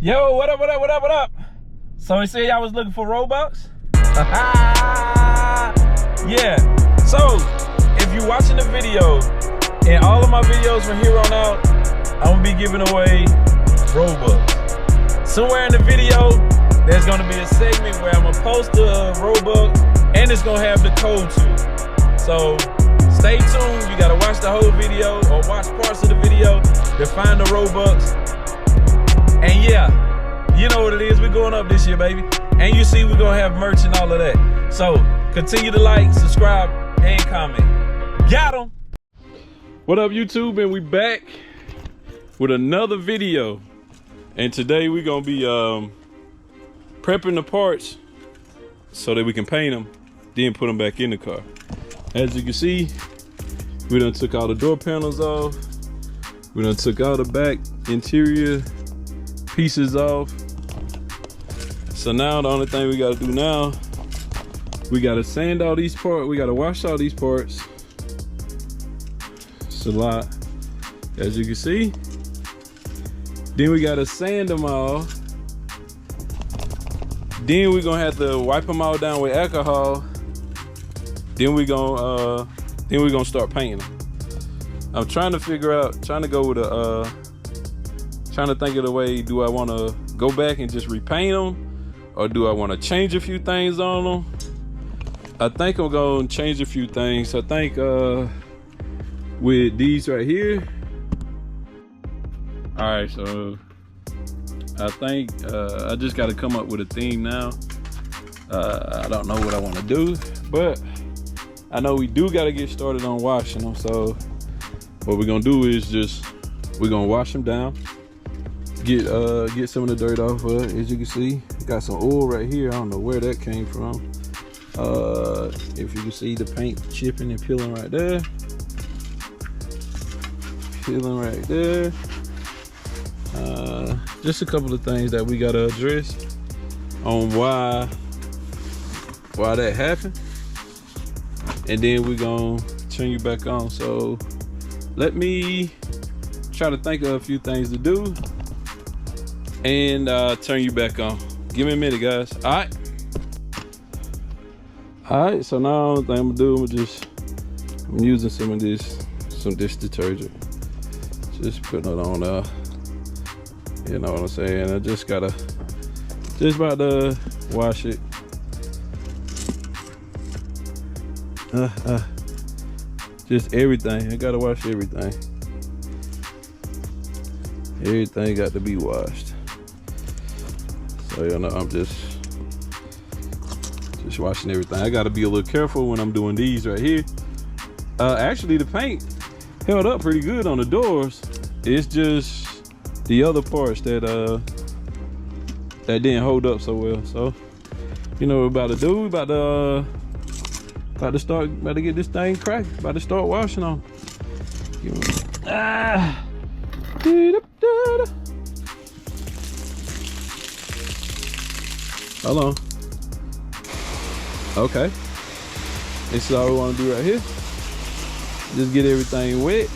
Yo, what up, what up, what up, what up? So you say y'all was looking for Roblox? Yeah, so if you're watching the video, and all of my videos from here on out, I'm gonna be giving away Robux. Somewhere in the video, there's gonna be a segment where I'm gonna post the Robux, and it's gonna have the code to it. So stay tuned, you gotta watch the whole video, or watch parts of the video to find the Robux. And yeah, you know what it is, we're going up this year, baby. And you see we're gonna have merch and all of that. So continue to like, subscribe, and comment. Got 'em! What up, YouTube? And we back with another video. And today we're gonna be prepping the parts so that we can paint them, then put them back in the car. As you can see, we done took all the door panels off. We done took all the back interior pieces off. So now the only thing we gotta do now, we gotta sand all these parts. We gotta wash all these parts. It's a lot, as you can see. Then we gotta sand them all. Then we're gonna have to wipe them all down with alcohol. Then we're gonna start painting them. I'm trying to figure out, trying to go with a, trying to think of the way, do I wanna go back and just repaint them? Or do I wanna change a few things on them? I think I'm gonna change a few things. I think with these right here. All right, so I think I just gotta come up with a theme now. I don't know what I wanna do, but I know we do gotta get started on washing them. So what we're gonna do is we're gonna wash them down, get some of the dirt off of it. As you can see, got some oil right here. I don't know where that came from. If you can see the paint chipping and peeling right there. Peeling right there. Just a couple of things that we gotta address on why that happened. And then we're gonna turn you back on. So let me try to think of a few things to do and turn you back on. Give me a minute, guys. All right, so now the thing I'm gonna do, I'm using some dish detergent. Just putting it on you know what I'm saying? I just about to wash it. Just everything, I gotta wash everything. Everything got to be washed. So you know, I'm just washing everything. I gotta be a little careful when I'm doing these right here. Actually, the paint held up pretty good on the doors. It's just the other parts that didn't hold up so well. So you know what we're about to do. We're about to get this thing cracked. About to start washing on. Hold on. Okay. This is all we want to do right here. Just get everything wet.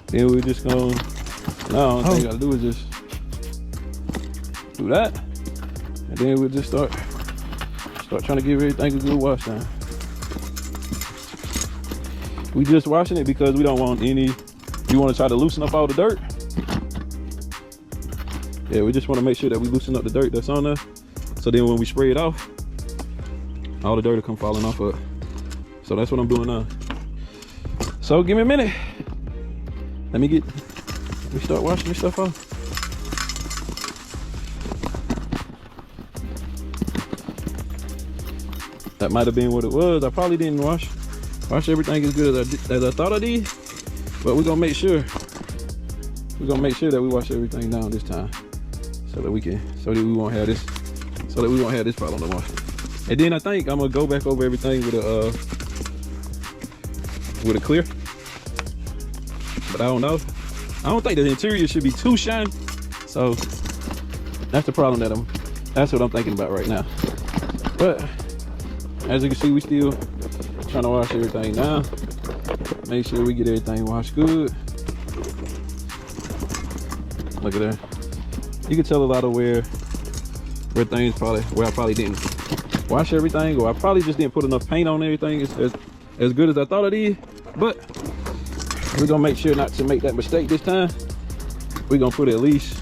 Then we're just gonna, now the only thing I gotta do is just do that. And then we'll just start trying to give everything a good wash down. We just washing it because we don't want any, we want to try to loosen up all the dirt. Yeah, we just want to make sure that we loosen up the dirt that's on there. So then when we spray it off, all the dirt will come falling off of it. So that's what I'm doing now. So give me a minute. Let me start washing this stuff off. That might have been what it was. I probably didn't wash everything as good as I thought I did. But we're gonna make sure. We're gonna make sure that we wash everything down this time, so that we won't have this problem to wash. And then I think I'm gonna go back over everything with a clear. But I don't know. I don't think the interior should be too shiny. So that's the problem that's what I'm thinking about right now. But as you can see, we still trying to wash everything down. Make sure we get everything washed good. Look at there. You can tell a lot of where things where I probably didn't wash everything, or I probably just didn't put enough paint on everything as good as I thought it is. But we're gonna make sure not to make that mistake this time. We're gonna put at least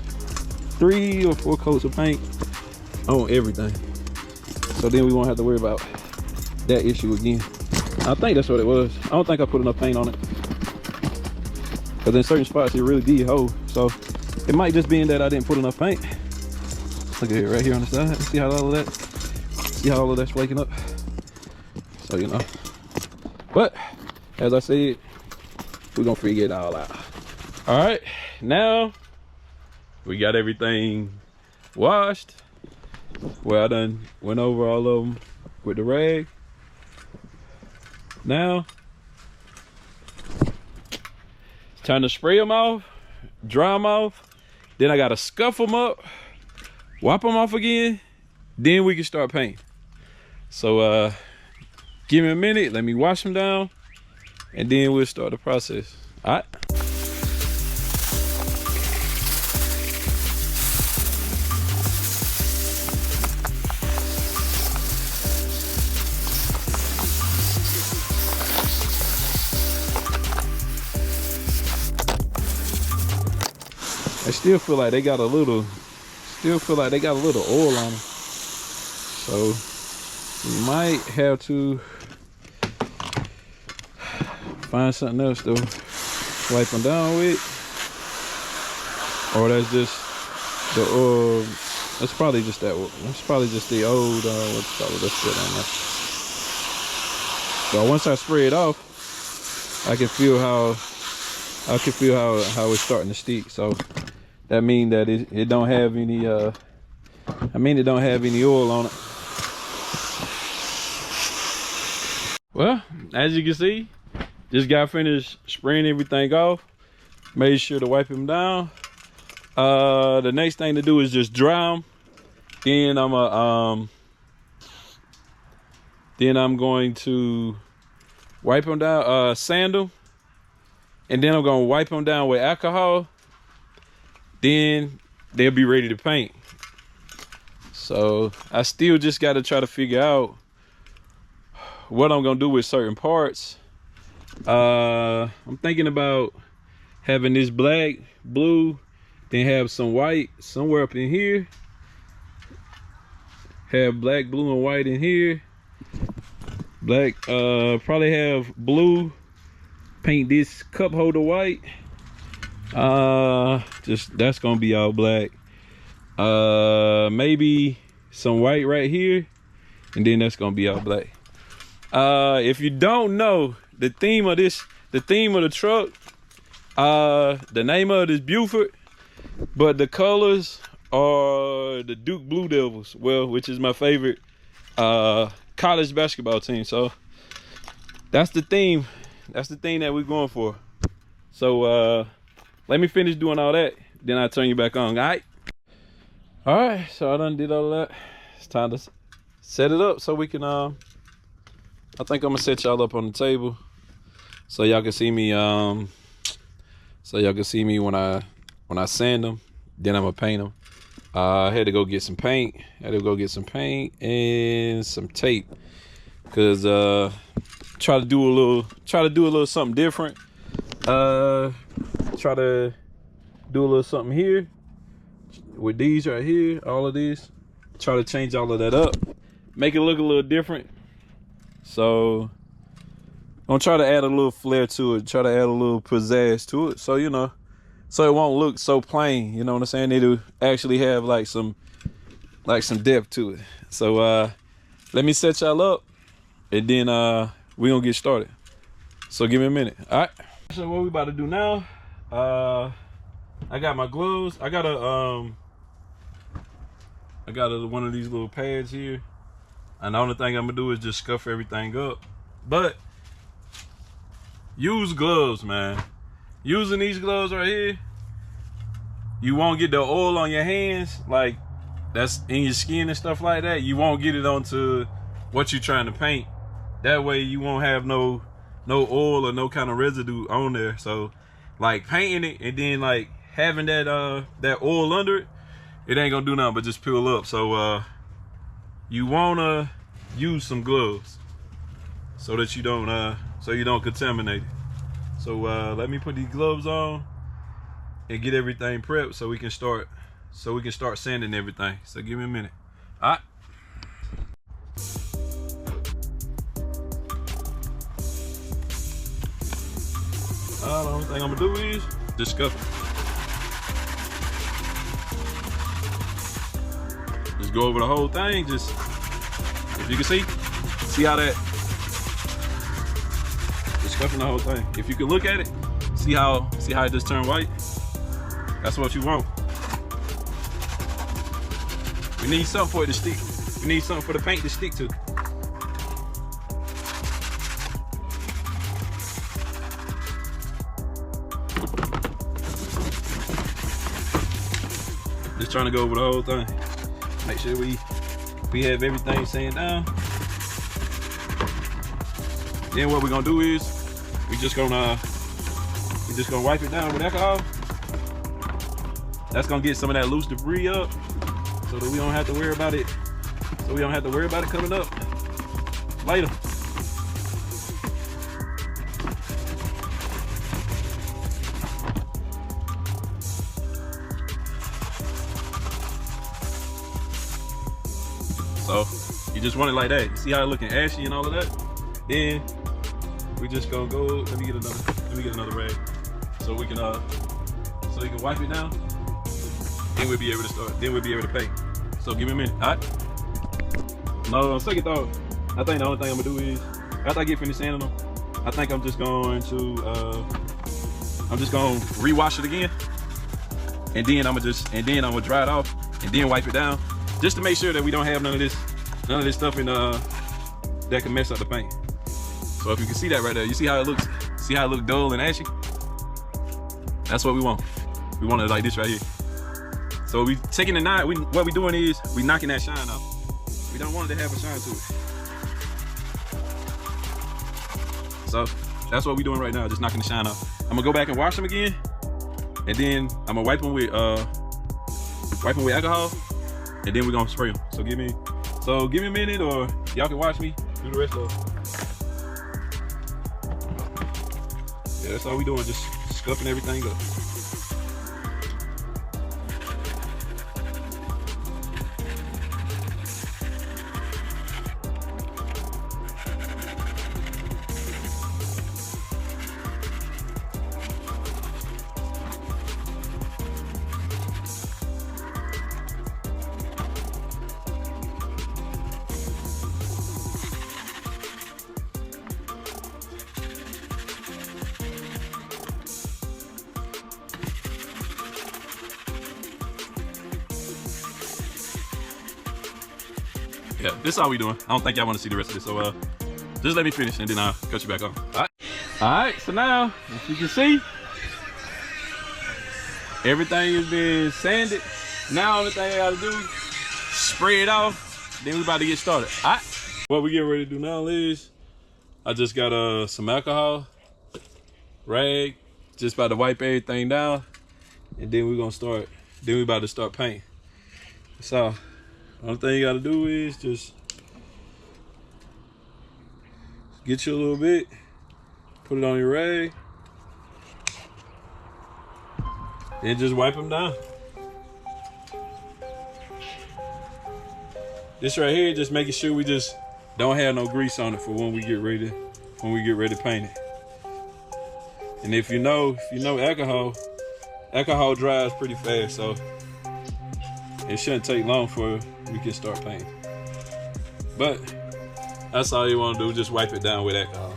3 or 4 coats of paint on everything, so then we won't have to worry about that issue again. I think that's what it was. I don't think I put enough paint on it, because in certain spots it really did hold. So it might just be in that I didn't put enough paint. Look at it right here on the side. See how all of that's flaking up. So you know. But as I said, we're gonna figure it all out. All right, now we got everything washed. Well, I done went over all of them with the rag. Now it's time to spray them off, dry them off. Then I gotta scuff them up, wipe them off again. Then we can start painting. So give me a minute, let me wash them down, and then we'll start the process. All right. I still feel like they got a little oil on them. So we might have to find something else to wipe them down with. Or that's just the that's probably just that. That's probably just the old what's called this shit on there. So once I spray it off, I can feel how it's starting to stick. So that means that it don't have any it don't have any oil on it. Well, as you can see, just got finished spraying everything off. Made sure to wipe them down. The next thing to do is just dry them. Then I'm going to wipe them down, sand them, and then I'm gonna wipe them down with alcohol. Then they'll be ready to paint. So I still just got to try to figure out what I'm gonna do with certain parts. I'm thinking about having this black, blue, then have some white somewhere up in here. Have black, blue, and white in here. Black, probably have blue. Paint this cup holder white. Just that's gonna be all black. Maybe some white right here, and then that's gonna be all black. If you don't know the theme of the truck, the name of it is Buford, but the colors are the Duke Blue Devils, well, which is my favorite college basketball team. So that's the theme. That's the thing that we're going for. So let me finish doing all that, then I'll turn you back on. All right, so I done did all that. It's time to set it up so we can I think I'm gonna set y'all up on the table so y'all can see me when I sand them. Then I'm gonna paint them. I had to go get some paint. And some tape, cause try to do a little something different. Try to do a little something here with these right here, all of these. Try to change all of that up, make it look a little different. So I'm gonna try to add a little flair to it, try to add a little pizzazz to it, so you know, so it won't look so plain, you know what I'm saying? It'll actually have like some depth to it. So let me set y'all up, and then we're gonna get started. So give me a minute. All right, so what we about to do now, I got my gloves. I got one of these little pads here, and the only thing I'm gonna do is just scuff everything up. But use gloves, man. Using these gloves right here, you won't get the oil on your hands, like that's in your skin and stuff like that. You won't get it onto what you're trying to paint. That way you won't have no oil or no kind of residue on there. So like painting it and then like having that oil under it, it ain't gonna do nothing but just peel up. So you wanna use some gloves so that you don't contaminate it. So let me put these gloves on and get everything prepped so we can start sanding everything. So give me a minute. All right. The only thing I'm gonna do is just scuff it. Just go over the whole thing. Just, if you can see how that, just scuffing the whole thing. If you can look at it, see how it just turned white. That's what you want. We need something for it to stick. We need something for the paint to stick to. Just trying to go over the whole thing. Make sure we have everything sanded down. Then what we're gonna do is we're just gonna wipe it down with alcohol. That's gonna get some of that loose debris up, so that we don't have to worry about it. So we don't have to worry about it coming up later. So you just want it like that. You see how it's looking ashy and all of that? Then we just gonna go. Let me get another rag so we can so you can wipe it down. Then we'll be able to start. Then we'll be able to paint. So give me a minute. All right. No, on second thought, I think the only thing I'm gonna do is after I get finished sanding them, I think I'm just going to rewash it again, and then I'm gonna dry it off and then wipe it down, just to make sure that we don't have none of this stuff in that can mess up the paint. So if you can see that right there, you see how it looks. See how it looks dull and ashy? That's what we want. We want it like this right here. So we taking the knife. What we doing is we knocking that shine off. We don't want it to have a shine to it. So that's what we doing right now, just knocking the shine off. I'm gonna go back and wash them again, and then I'm gonna wipe them with alcohol, and then we're gonna spray them. So give me a minute, or y'all can watch me do the rest of it. Yeah, that's all we doing, just scuffing everything up. Yeah, this is all we doing. I don't think y'all want to see the rest of this, so just let me finish and then I'll cut you back on. All right, so now, as you can see, everything has been sanded. Now, only thing I gotta do is spray it off, then we about to get started. All right. What we getting ready to do now is, I just got some alcohol, rag, just about to wipe everything down, and then we about to start painting. So, only thing you gotta do is just get you a little bit, put it on your rag, and just wipe them down. This right here, just making sure we just don't have no grease on it for when we get ready to paint it. And if you know alcohol dries pretty fast, so it shouldn't take long for we can start painting. But that's all you want to do, just wipe it down with alcohol.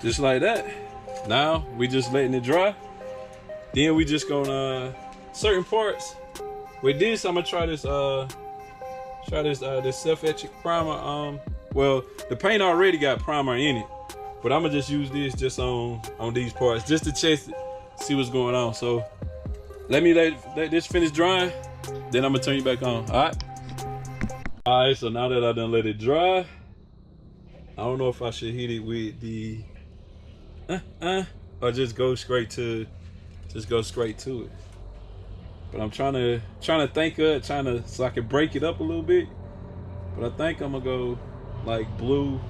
Just like that. Now we just letting it dry, Then we just gonna certain parts. With this, I'm gonna try this this self-etching primer. Well, the paint already got primer in it, but I'm gonna just use this just on these parts just to test it, see what's going on. So let this finish drying, then I'm gonna turn you back on. All right, so now that I done let it dry, I don't know if I should hit it with the or just go straight to it. But I'm trying to think of it, so I can break it up a little bit. But I think I'm gonna go like blue.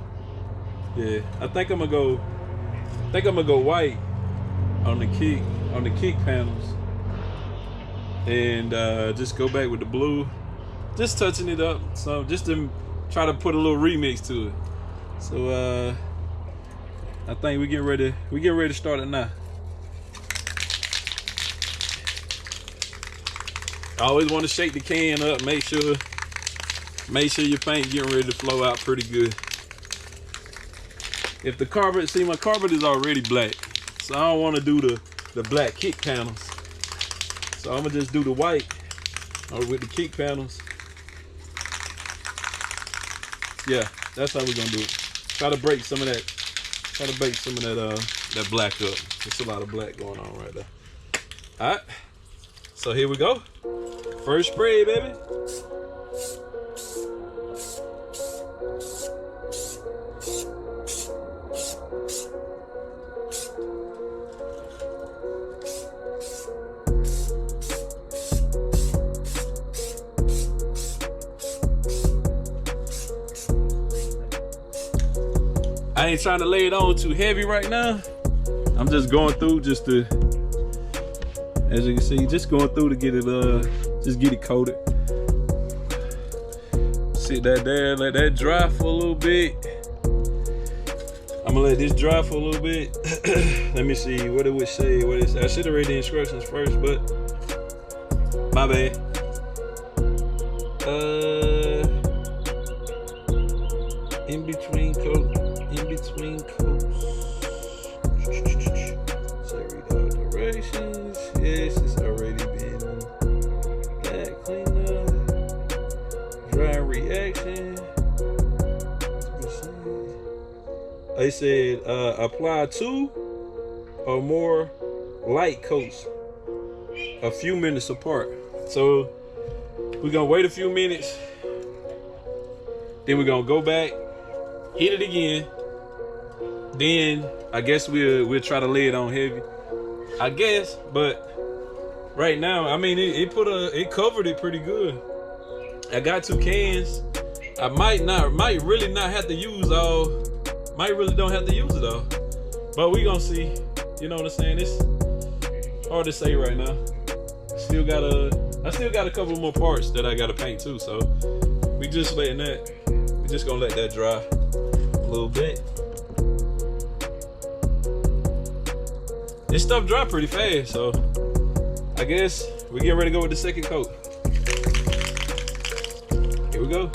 Yeah, I think I'm gonna go white on the kick panels, and just go back with the blue, just touching it up. So just to try to put a little remix to it. So I think we getting ready to start it now. I always want to shake the can up, make sure your paint getting ready to flow out pretty good. If the carpet, see my carpet is already black, so I don't want to do the black kick panels. So I'm gonna just do the white with the kick panels. Yeah, that's how we're gonna do it. Try to break some of that. That black up. There's a lot of black going on right there. All right. So here we go. First spray, baby. I ain't trying to lay it on too heavy right now. I'm just going through just to, as you can see, just going through to get it just get it coated. Sit that there, let that dry for a little bit. I'm gonna let this dry for a little bit. Let me see what it would say. I should have read the instructions first, but my bad. In between coats. So read all directions. Yes, it's already been black cleanup. Dry reaction. They said apply 2 or more light coats a few minutes apart. So we're gonna wait a few minutes, then we're gonna go back, hit it again. Then I guess we'll try to lay it on heavy, I guess. But right now, I mean, it covered it pretty good. I got 2 cans. I might really not have to use all. Might really don't have to use it all. But we gonna see. You know what I'm saying? It's hard to say right now. I still got a couple more parts that I gotta paint too. So we just gonna let that dry a little bit. This stuff dry pretty fast, so I guess we get ready to go with the second coat. Here we go.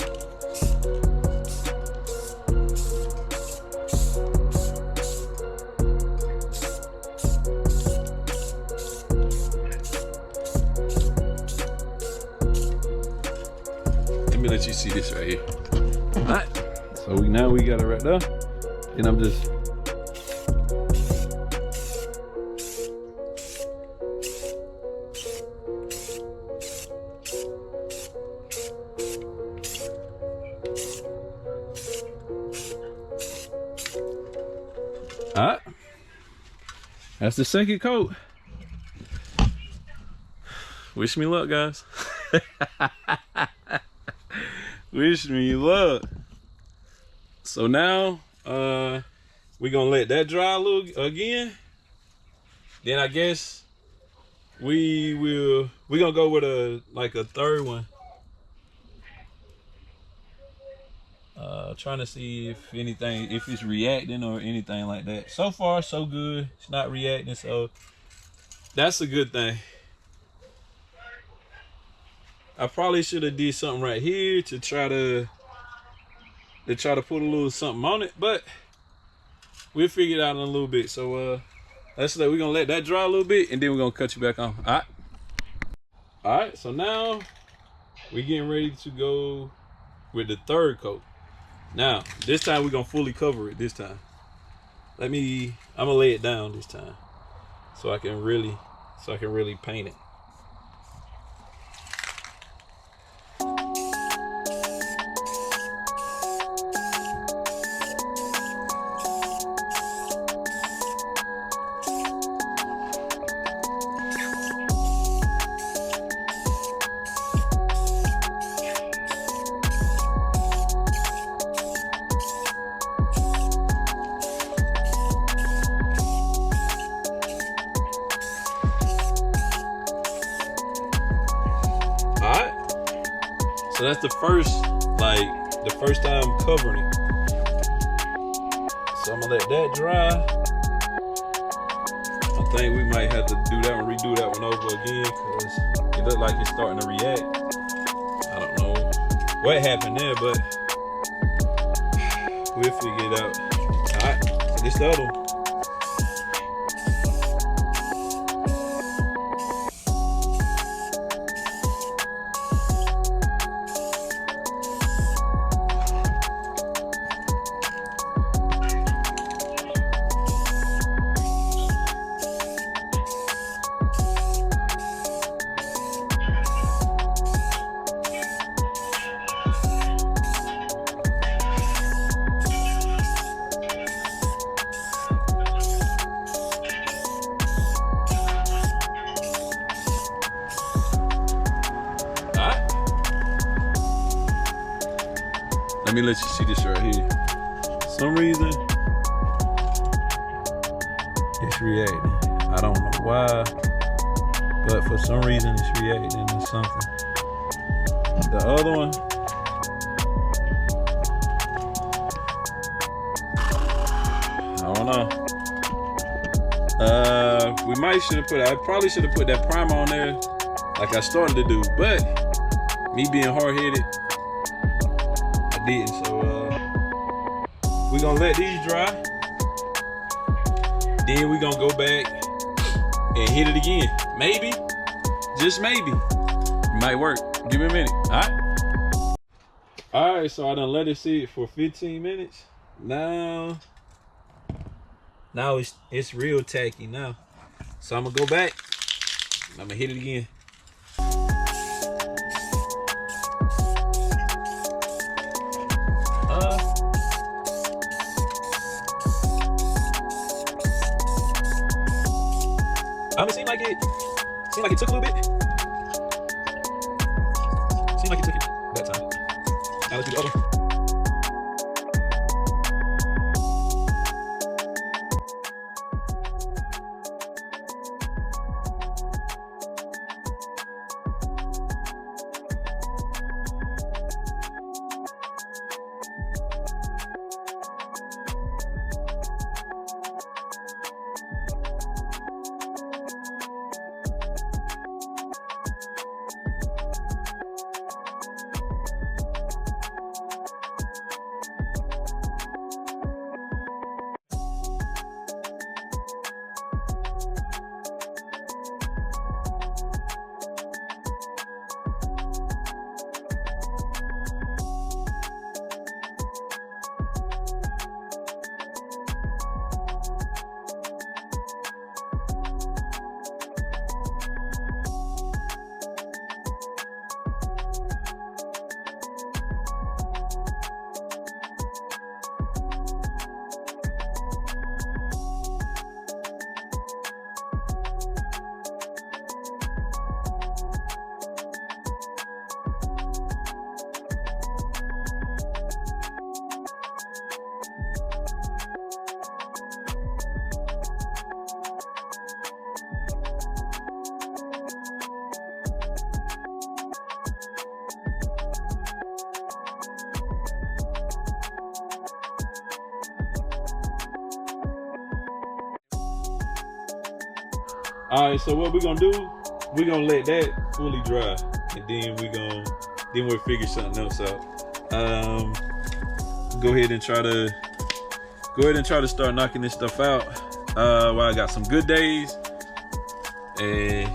Let me let you see this right here. All right. So now we got it right there, and I'm just. All right, that's the second coat. Wish me luck, guys. Wish me luck. So now we're gonna let that dry a little again. Then I guess we're gonna go with a third one. Trying to see if it's reacting or anything like that. So far, so good. It's not reacting, so that's a good thing. I probably should have did something right here to try to put a little something on it, but we'll figure it out in a little bit. So we're gonna let that dry a little bit, and then we're gonna cut you back on. All right, so now we're getting ready to go with the third coat. Now, this time we're gonna fully cover it this time. I'm gonna lay it down this time so I can really paint it. So that's the first time covering it. So I'm gonna let that dry. I think we might have to redo that one over again because it looks like it's starting to react. I don't know what happened there, but we'll figure it out. All right, so this the other one. Let me let you see this right here. For some reason, it's reacting. I don't know why, but for some reason it's reacting to something. The other one, I don't know. I probably should have put that primer on there like I started to do, but me being hard-headed, didn't. So we're gonna let these dry, then we're gonna go back and hit it again. Maybe, just maybe, it might work. Give me a minute. All right, so I done let it sit for 15 minutes. Now it's real tacky now, so I'm gonna go back, I'm gonna hit it again. It seemed like it took a little bit. Seemed like it took it that time. Now let's do the other one. All right, so what we're gonna do, we're gonna let that fully dry, and then we'll figure something else out. Go ahead and try to start knocking this stuff out. Well, I got some good days, and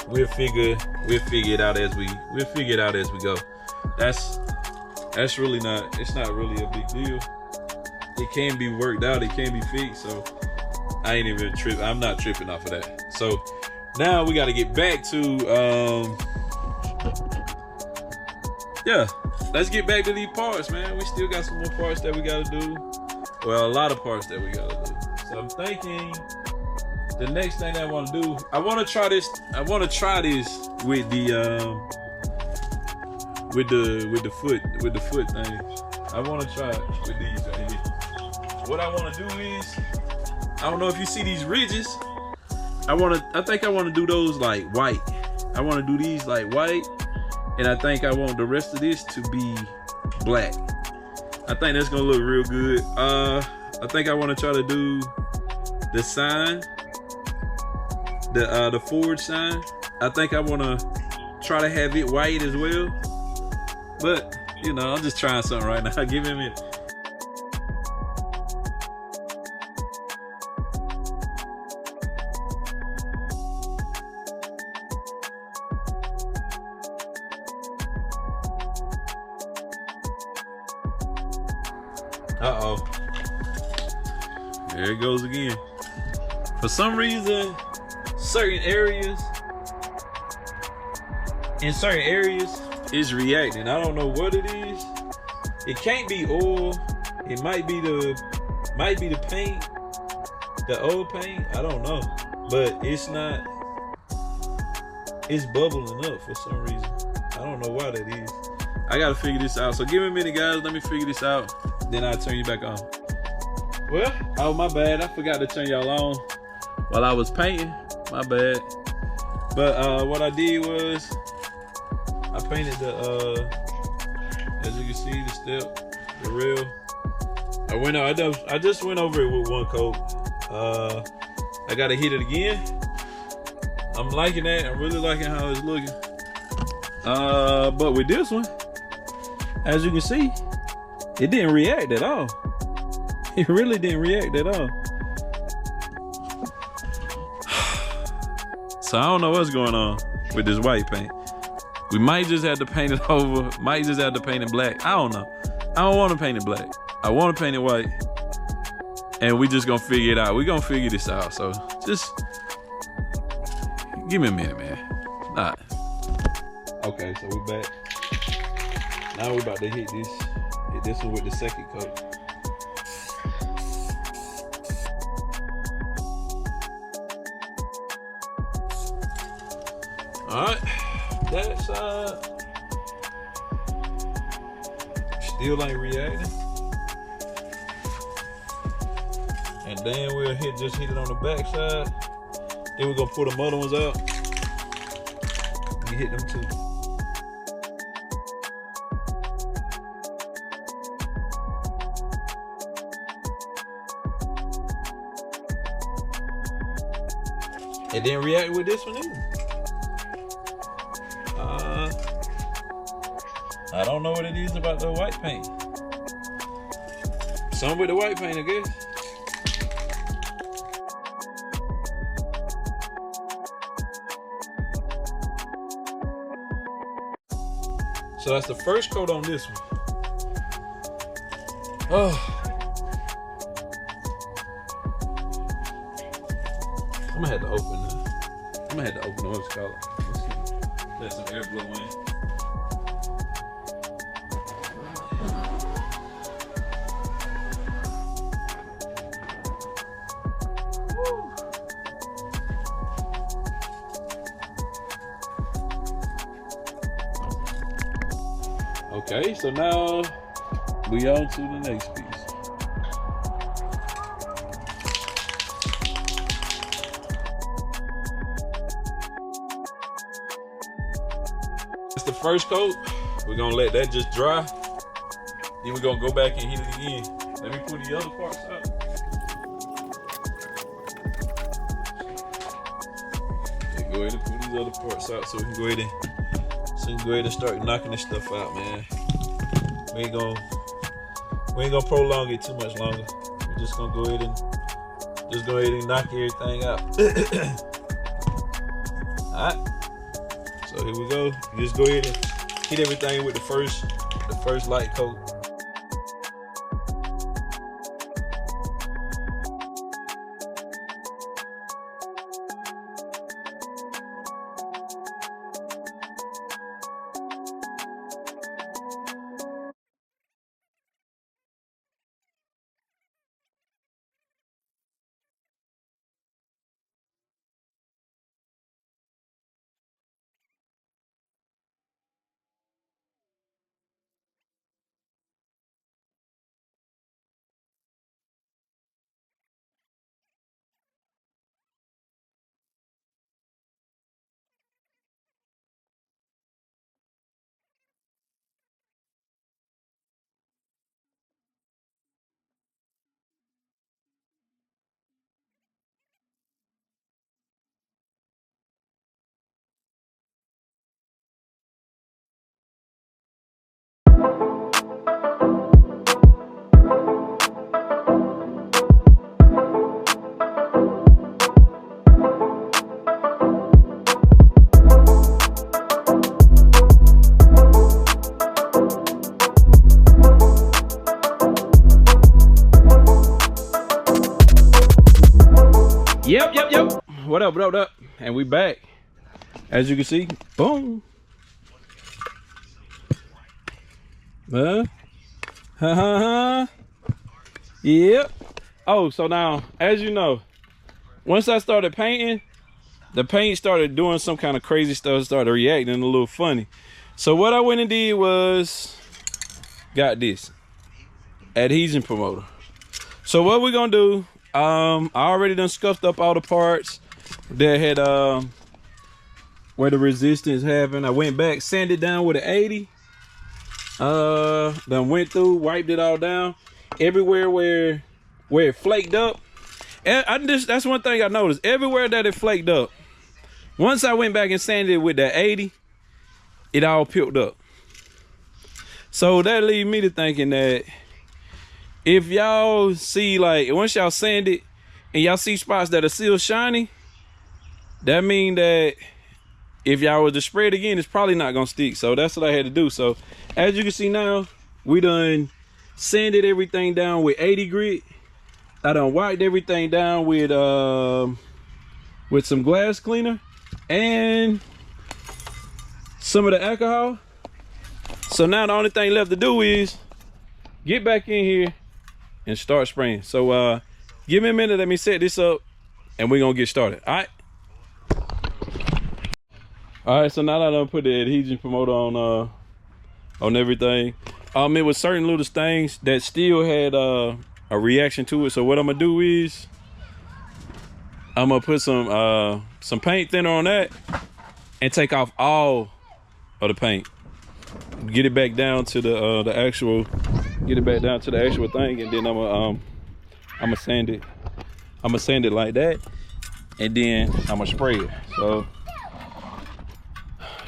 we'll figure it out as we go. That's really not, it's not really a big deal. It can be worked out, it can be fixed, so I ain't even tripping. I'm not tripping off of that. So now we got to get back to yeah, let's get back to these parts, man. We still got some more parts that we got to do. Well, a lot of parts that we got to do. So I'm thinking the next thing that I want to do, I want to try this with the foot thing. I want to try it with these right here. What I want to do is, I don't know if you see these ridges. I think I want to do those like white. I want to do these like white, and I think I want the rest of this to be black. I think that's gonna look real good. I think I want to try to do the sign, the Ford sign. I think I want to try to have it white as well. But you know, I'm just trying something right now. Give me a minute. Uh-oh. There it goes again. For some reason, in certain areas, it's reacting. I don't know what it is. It can't be oil. It might be the paint, the old paint. I don't know. But it's not. It's bubbling up for some reason. I don't know why that is. I gotta figure this out. So give me a minute, guys. Let me figure this out. Then I'll turn you back on. Well, oh my bad. I forgot to turn y'all on while I was painting. My bad. But what I did was I painted the as you can see, the step, the rail. I just went over it with one coat. I gotta hit it again. I'm liking that. I'm really liking how it's looking. But with this one, as you can see, it didn't react at all. It really didn't react at all. So I don't know what's going on with this white paint. We might just have to paint it over. Might just have to paint it black. I don't know. I don't want to paint it black. I want to paint it white. And we just gonna figure it out. We gonna figure this out. So just give me a minute, man. Nah. Okay, so we back. Now we're about to hit this one with the second coat. All right, that side still ain't reacting, and then we'll just hit it on the back side. Then we're gonna pull the other ones out. You hit them too. It didn't react with this one either. I don't know what it is about the white paint. Some with the white paint, I guess. So that's the first coat on this one. Oh. I'm gonna have to open that. I'm gonna have to open what's called. Let some air blow in. Woo. Okay, so now we on to the next piece. The first coat, we're gonna let that just dry. Then we're gonna go back and hit it again. Let me pull the other parts out. Okay, go ahead and pull these other parts out so we can go ahead and start knocking this stuff out, man. We ain't gonna prolong it too much longer. We're just gonna go ahead just go ahead and knock everything out. All right. So here we go. Just go ahead and hit everything with the first light coat. Yep. What up? And we back. As you can see, boom. Yep. Oh, so now, as you know, once I started painting, the paint started doing some kind of crazy stuff, started reacting a little funny. So what I went and did was, got this adhesion promoter. So what we're gonna do, I already done scuffed up all the parts that had where the resistance happened. I went back, sanded down with an 80. Then went through, wiped it all down. Everywhere where it flaked up. And that's one thing I noticed. Everywhere that it flaked up, once I went back and sanded it with that 80, it all peeled up. So that leads me to thinking that if y'all see, like, once y'all sand it and y'all see spots that are still shiny, that mean that if y'all was to spray it again, it's probably not gonna stick. So that's what I had to do. So as you can see now, we done sanded everything down with 80 grit. I done wiped everything down with some glass cleaner and some of the alcohol. So now the only thing left to do is get back in here and start spraying. So give me a minute, let me set this up and we're gonna get started. All right, so now that I done put the adhesion promoter on everything, it was certain little things that still had a reaction to it. So what I'm gonna do is I'm gonna put some paint thinner on that and take off all of the paint. Get it back down to the actual thing, and then I'm gonna sand it. I'm gonna sand it like that, and then I'm gonna spray it. So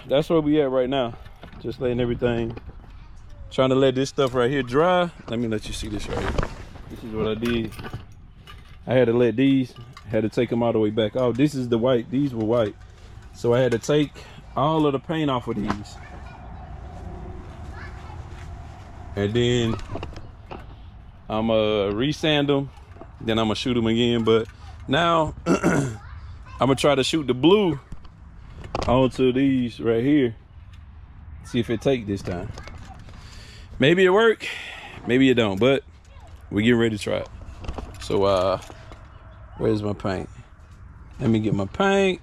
that's where we at right now. Just letting everything, trying to let this stuff right here dry. Let me let you see this right here. This is what I did. I had to let these, had to take them all the way back. Oh, this is the white, these were white. So I had to take all of the paint off of these. And then I'm gonna resand them, then I'm gonna shoot them again. But now I'm gonna try to shoot the blue onto these right here, see if it take this time. Maybe it work, maybe it don't, but we're getting ready to try it. So where's my paint? Let me get my paint,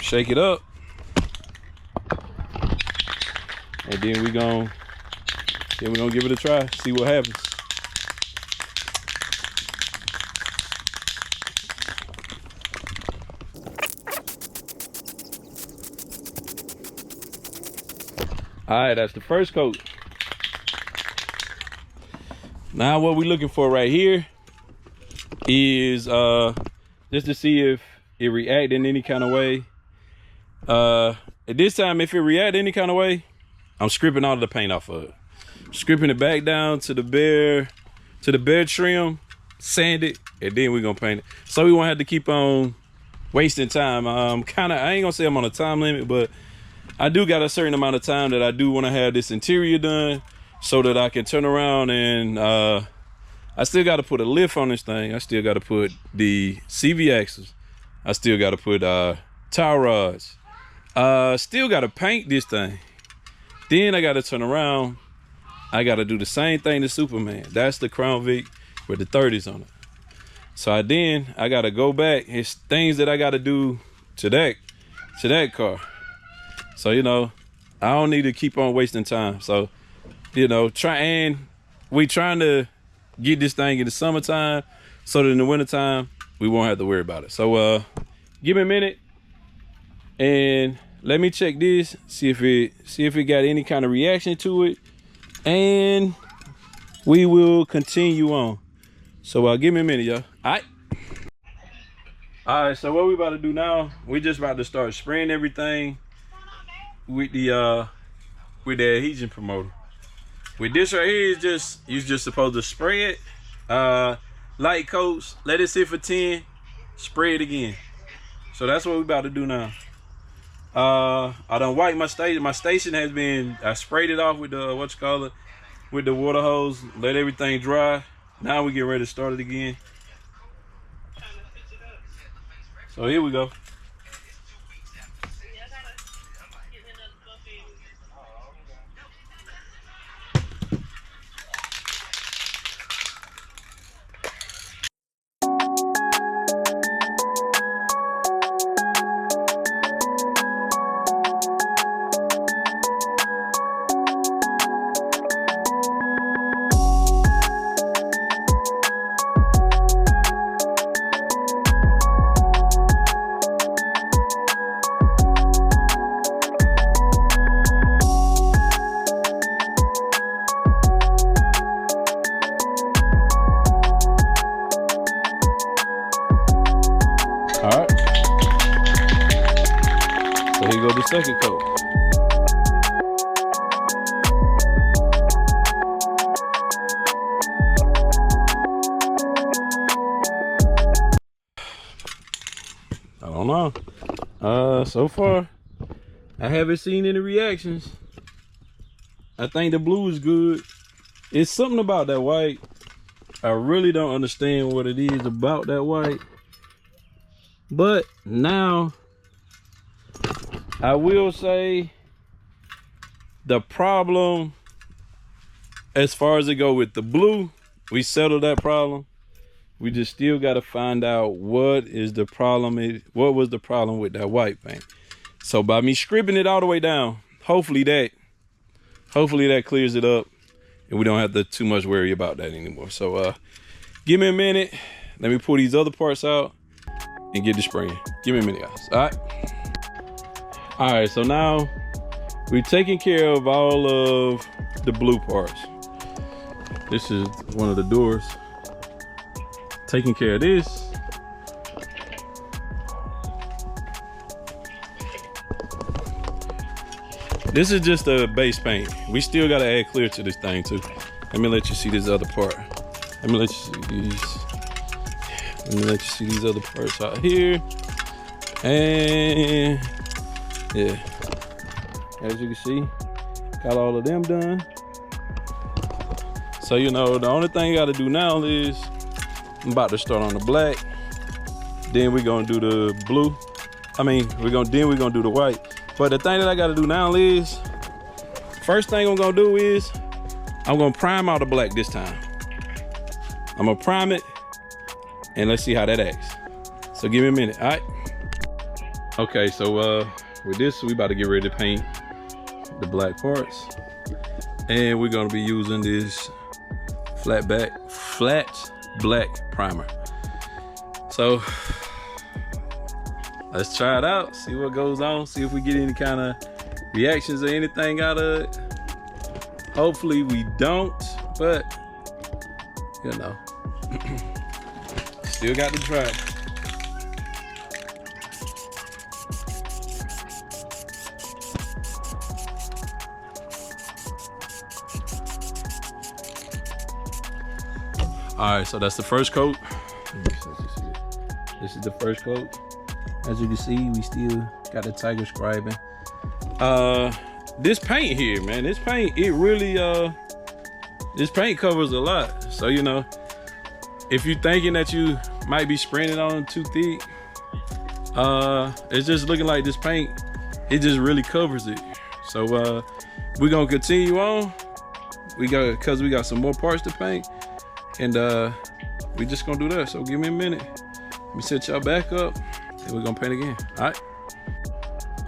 shake it up, and then we're gonna give it a try, see what happens. All right, that's the first coat. Now what we're looking for right here is just to see if it react in any kind of way. At this time, if it react any kind of way, I'm stripping all of the paint off of it. Stripping it back down to the bare trim, sand it, and then we're gonna paint it. So we won't have to keep on wasting time. I ain't gonna say I'm on a time limit, but I do got a certain amount of time that I do want to have this interior done so that I can turn around and I still got to put a lift on this thing. I still got to put the CV axles. I still got to put tie rods. Still got to paint this thing. Then I got to turn around. I got to do the same thing to Superman. That's the Crown Vic with the 30s on it. So I got to go back. It's things that I got to do to that car. So, you know, I don't need to keep on wasting time. So, you know, we trying to get this thing in the summertime so that in the wintertime, we won't have to worry about it. So, give me a minute and let me check this, see if it got any kind of reaction to it, and we will continue on. So, give me a minute, y'all. All right, so what we about to do now, we just about to start spraying everything with the adhesion promoter. With this right here, you're just supposed to spray it, light coats, let it sit for 10, spray it again. So that's what we about to do now. I done wiped my station. My station has been, I sprayed it off with the with the water hose, let everything dry. Now we get ready to start it again. So here we go. All right. So here goes the second coat. I don't know. So far, I haven't seen any reactions. I think the blue is good. It's something about that white. I really don't understand what it is about that white. But now, I will say the problem, as far as it go with the blue, we settled that problem. We just still got to find out what is the problem. What was the problem with that white paint? So by me scribbing it all the way down, hopefully that clears it up, and we don't have to too much worry about that anymore. So give me a minute. Let me pull these other parts out and get the spraying. Give me a minute, guys. All right, so now we've taken care of all of the blue parts. This is one of the doors. Taking care of this. This is just a base paint. We still gotta add clear to this thing too. Let me let you see this other part. Let me let you see these. Let me let you see these other parts out here. And yeah, as you can see, got all of them done. So, you know, the only thing I gotta do now is I'm about to start on the black. Then we're gonna do the blue. We're gonna do the white. But the thing that I gotta do now is, first thing I'm gonna do is, I'm gonna prime out the black this time. I'm gonna prime it, and let's see how that acts. So give me a minute, all right? Okay, so with this, we about to get ready to paint the black parts. And we're gonna be using this flat black primer. So let's try it out, see what goes on, see if we get any kind of reactions or anything out of it. Hopefully we don't, but you know, still got to try. All right, so that's the first coat. This is the first coat. As you can see, we still got the tiger scribing. This paint here, man, this paint, it really, this paint covers a lot. So, you know, if you're thinking that you might be spraying it on too thick, it's just looking like this paint, it just really covers it. So we're gonna continue on. Cause we got some more parts to paint, and we just gonna do that. So give me a minute. Let me set y'all back up, and we're gonna paint again. All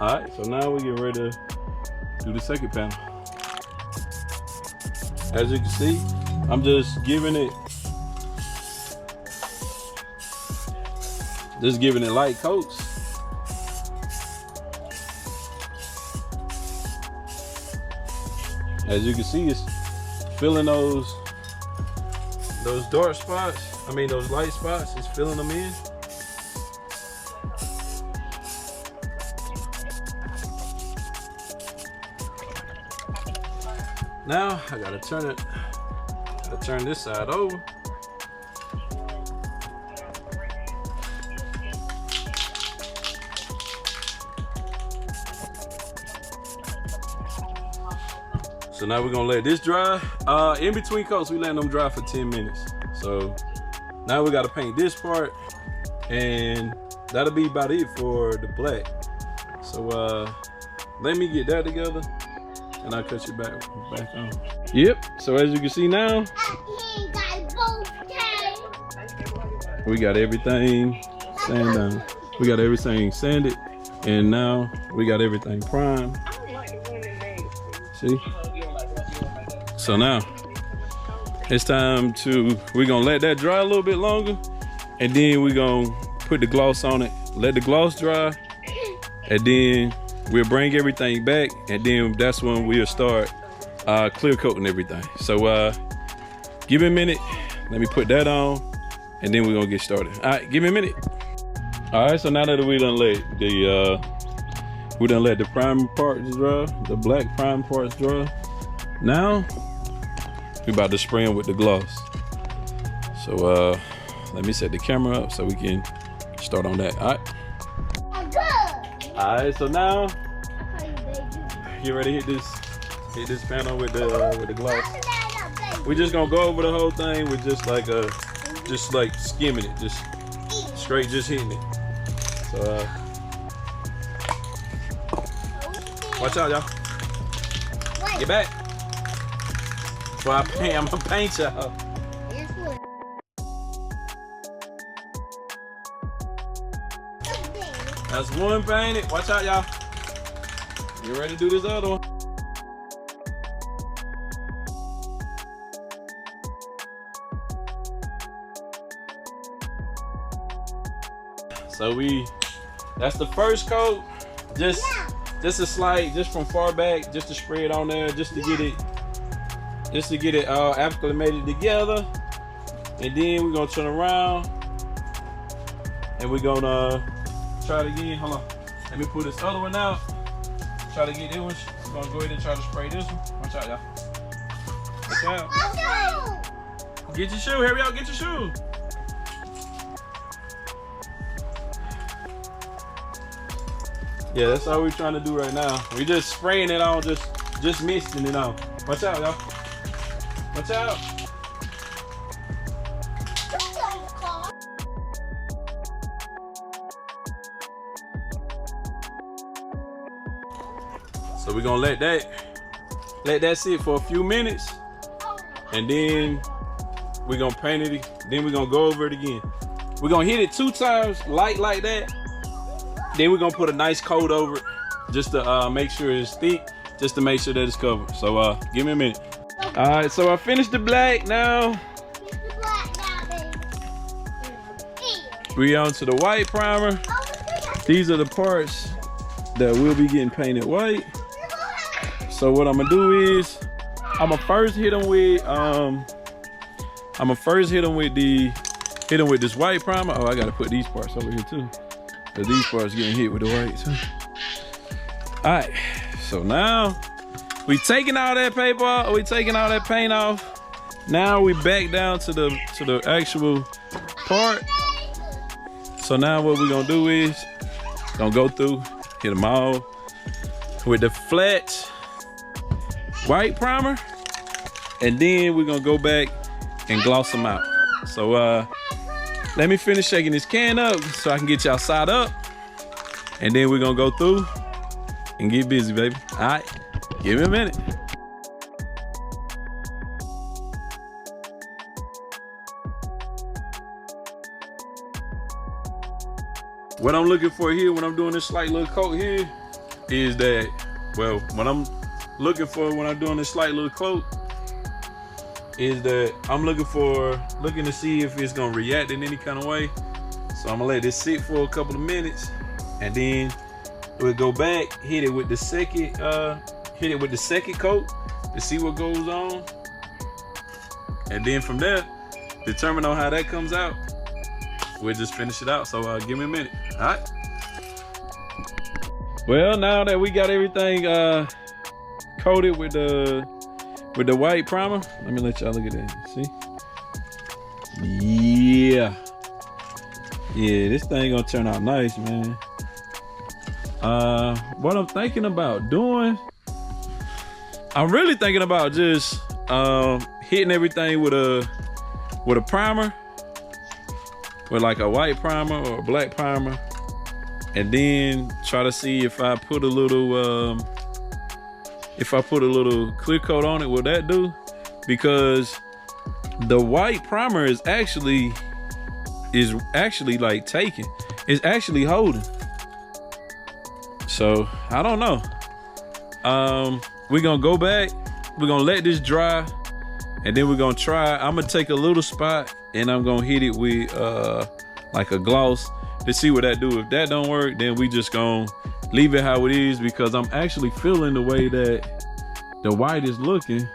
right. So now we get ready to do the second panel. As you can see, I'm just giving it light coats. As you can see, it's filling those dark spots. I mean, those light spots, it's filling them in. Now I gotta turn this side over. So now we're gonna let this dry. In between coats, we letting them dry for 10 minutes. So now we gotta paint this part, and that'll be about it for the black. So let me get that together, and I'll cut you back on. Yep, so as you can see now, we got everything sanded down. We got everything sanded, and now we got everything primed. See? So now it's time we're gonna let that dry a little bit longer, and then we're gonna put the gloss on it, let the gloss dry, and then we'll bring everything back, and then that's when we'll start clear coating everything. So give me a minute, let me put that on, and then we're gonna get started. All right, give me a minute. All right, so now that we done let the primer parts dry, the black primer parts dry, now we about to spray them with the gloss. So let me set the camera up so we can start on that. All right, so now you ready to hit this panel with the gloss. We're just gonna go over the whole thing with just like skimming it, just straight, just hitting it. So watch out, y'all. Get back. Well, I'm gonna paint y'all. That's one painted. Watch out, y'all. You ready to do this other one? So that's the first coat. Just a slight, just from far back, just to spray it on there, just to get it acclimated together. And then we're gonna turn around and we're gonna try it again. Hold on, let me pull this other one out. Try to get this one. We're gonna go ahead and try to spray this one. Watch out, y'all. Watch out. Get your shoe. Hurry up, get your shoe. Yeah, that's all we're trying to do right now. We just spraying it on, just misting it on. Watch out, y'all. Watch out. So we're gonna let that sit for a few minutes, and then we're gonna paint it. Then we're gonna go over it again. We're gonna hit it 2 times, light like that. Then we're gonna put a nice coat over it, just to make sure it's thick, just to make sure that it's covered. So give me a minute. All right, so I finished the black now. We on to the white primer. These are the parts that will be getting painted white. So what I'm gonna do is I'm gonna first hit them with this white primer. Oh, I gotta put these parts over here too, because these parts getting hit with the white too. All right, so now we taking all that paper, we taking all that paint off, now we back down to the actual part. So now what we're gonna do is gonna go through, hit them all with the flat white primer, and then we're gonna go back and gloss them out. So let me finish shaking this can up so I can get y'all side up, and then we're gonna go through and get busy, baby. All right, give me a minute. What I'm looking for here when I'm doing this slight little coat here is that, well, what I'm looking for when I'm doing this slight little coat is that I'm looking to see if it's gonna react in any kind of way. So I'm gonna let this sit for a couple of minutes, and then we'll go back, hit it with the second coat to see what goes on, and then from there, determine on how that comes out. We'll just finish it out. So give me a minute. All right. Well, now that we got everything coated with the white primer, let me let y'all look at that. See? Yeah, this thing gonna turn out nice, man. What I'm thinking about doing, I'm really thinking about just hitting everything with a primer, with like a white primer or a black primer, and then try to see if I put a little clear coat on it, will that do? Because the white primer is actually like taking, it's actually holding. So I don't know. We're gonna go back, we're gonna let this dry, and then we're gonna try. I'm gonna take a little spot and I'm gonna hit it with like a gloss to see what that do. If that don't work, then we just gonna leave it how it is, because I'm actually feeling the way that the white is looking.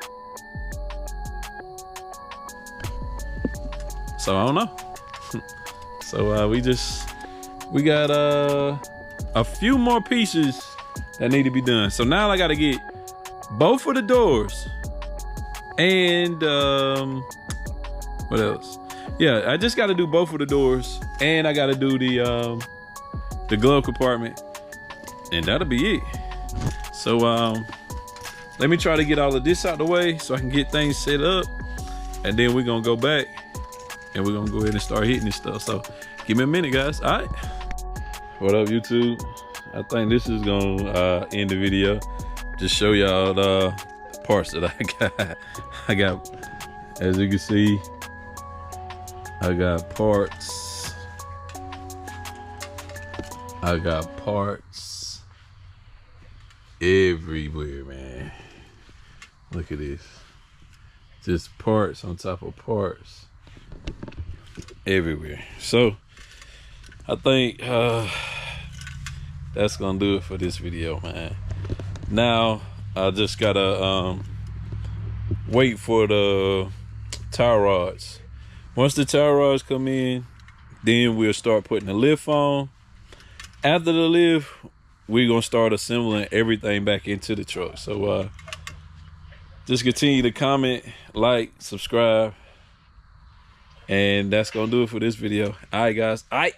So I don't know. So we got a few more pieces that need to be done. So now I gotta get both of the doors and what else? Yeah, I just got to do both of the doors, and I got to do the glove compartment, and that'll be it. So let me try to get all of this out the way so I can get things set up, and then we're gonna go back and we're gonna go ahead and start hitting this stuff. So give me a minute, guys. All right. What up, YouTube? I think this is gonna end the video. Just show y'all the parts that I got. As you can see, I got parts. I got parts everywhere, man. Look at this. Just parts on top of parts everywhere. So I think that's gonna do it for this video, man. Now I just gotta wait for the tie rods. Once the tie rods come in, then we'll start putting the lift on. After the lift, we're gonna start assembling everything back into the truck. So just continue to comment, like, subscribe, and that's gonna do it for this video. All right, guys. All right.